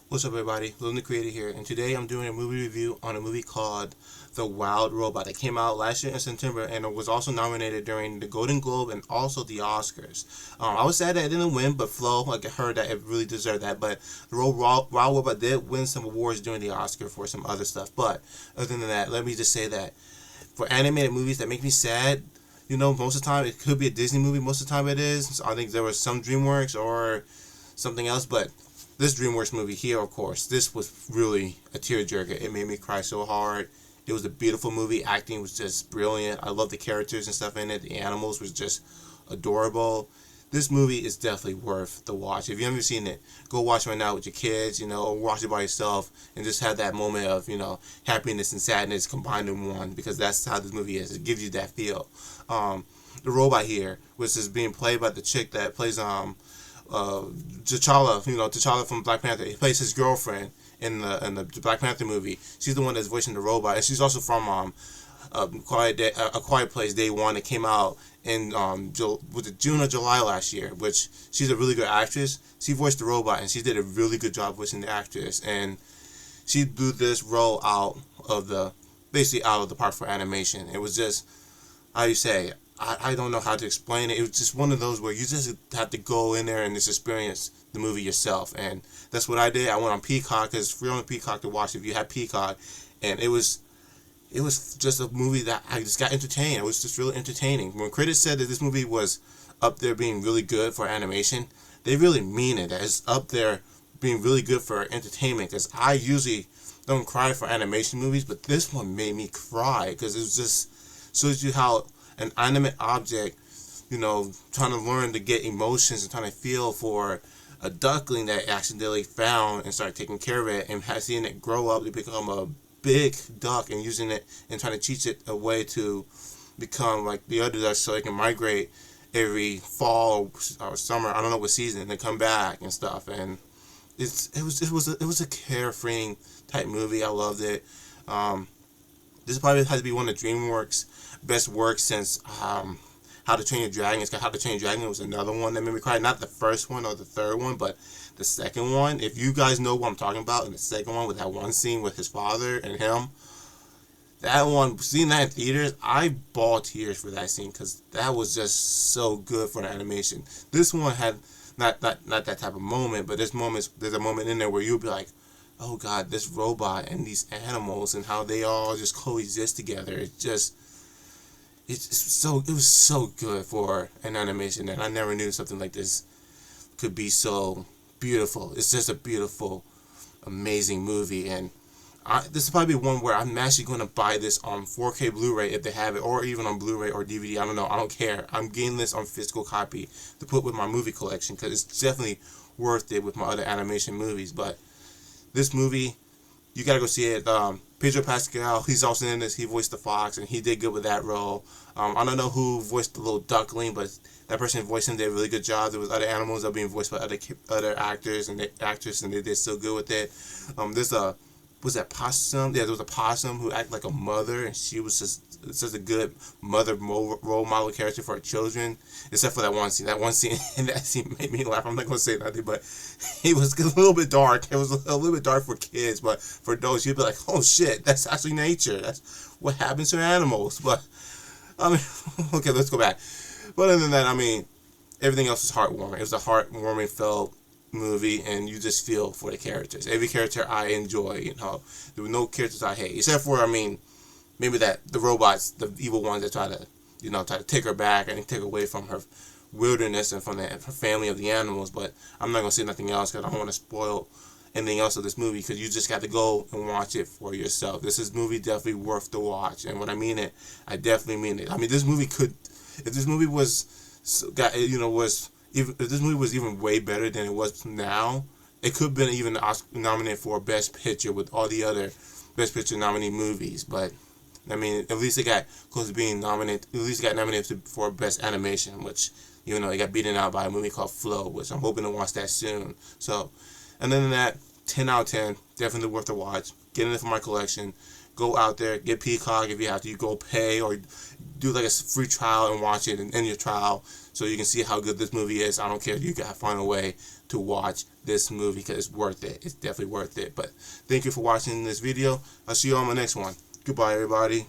What's up, everybody? Lil the Creator here, and today I'm doing a movie review on a movie called The Wild Robot that came out last year in September, and it was also nominated during the Golden Globe and also the Oscars. I was sad that it didn't win, but Flo, like I heard that it really deserved that. But the Wild Robot did win some awards during the Oscar for some other stuff. But other than that, let me just say that for animated movies that make me sad, most of the time it could be a Disney movie. Most of the time it is. So I think there was some DreamWorks or something else, but this DreamWorks movie here, of course, this was really a tearjerker. It made me cry so hard. It was a beautiful movie. Acting was just brilliant. I love the characters and stuff in it. The animals was just adorable. This movie is definitely worth the watch. If you haven't seen it, go watch it right now with your kids, or watch it by yourself and just have that moment of, happiness and sadness combined in one, because that's how this movie is. It gives you that feel. The robot here, which is being played by the chick that plays T'Challa, T'Challa from Black Panther. He plays his girlfriend in the Black Panther movie. She's the one that's voicing the robot, and she's also from a Quiet Place Day One. It came out in was it June or July last year. Which she's a really good actress. She voiced the robot, and she did a really good job voicing the actress. And she blew this role out of the basically out of the park for animation. It was just, how you say, I don't know how to explain it. It was just one of those where you just have to go in there and just experience the movie yourself. And that's what I did. I went on Peacock, because it's free on Peacock to watch if you have Peacock. And it was just a movie that I just got entertained. It was just really entertaining. When critics said that this movie was up there being really good for animation, they really mean it. That it's up there being really good for entertainment, because I usually don't cry for animation movies, but this one made me cry because it was just shows you how an animate object, trying to learn to get emotions and trying to feel for a duckling that accidentally found and started taking care of it, and seeing it grow up to become a big duck and using it and trying to teach it a way to become like the other ducks so it can migrate every fall or summer. I don't know what season, and then come back and stuff. And it was a carefree type movie. I loved it. This probably has to be one of DreamWorks' best works since How to Train Your Dragon. It's got How to Train Your Dragon was another one that made me cry. Not the first one or the third one, but the second one. If you guys know what I'm talking about, in the second one with that one scene with his father and him, that one, seeing that in theaters, I bawled tears for that scene because that was just so good for the animation. This one had not that type of moment, but there's a moment in there where you'll be like, oh God, this robot and these animals and how they all just coexist together. It was so good for an animation, and I never knew something like this could be so beautiful. It's just a beautiful, amazing movie, and this is probably one where I'm actually going to buy this on 4K Blu-ray if they have it, or even on Blu-ray or DVD. I don't know. I don't care. I'm getting this on physical copy to put with my movie collection because it's definitely worth it with my other animation movies. But this movie, you gotta go see it. Pedro Pascal, he's also in this. He voiced the fox, and he did good with that role. I don't know who voiced the little duckling, but that person voiced him did a really good job. There was other animals that were being voiced by other actors and actresses, and they did so good with it. There's a was that possum? Yeah, there was a possum who acted like a mother, and she was just such a good mother role model character for her children. Except for that one scene. That one scene and that scene made me laugh. I'm not gonna say nothing, but it was a little bit dark. It was a little bit dark for kids, but for those, you'd be like, "Oh shit, that's actually nature. That's what happens to animals." But I mean, okay, let's go back. But other than that, I mean, everything else was heartwarming. It was a heartwarming felt movie, and you just feel for the characters. Every character I enjoy, there were no characters I hate, except for, I mean, maybe that the robots, the evil ones that try to take her back and take away from her wilderness and from her family of the animals. But I'm not gonna say nothing else because I don't want to spoil anything else of this movie, because you just got to go and watch it for yourself. This is movie definitely worth the watch, and when I mean it, I definitely mean it. I mean, this movie could, if this movie was if this movie was even way better than it was now, it could have been even nominated for Best Picture with all the other Best Picture nominee movies. But I mean, at least it got close to being nominated. At least it got nominated for Best Animation, which, even though it got beaten out by a movie called Flow, which I'm hoping to watch that soon. So, and then that, 10 out of 10, definitely worth a watch. Get it for my collection. Go out there, get Peacock if you have to. You go pay or do like a free trial and watch it and end your trial so you can see how good this movie is. I don't care. You gotta find a way to watch this movie because it's worth it. It's definitely worth it. But thank you for watching this video. I'll see you on my next one. Goodbye, everybody.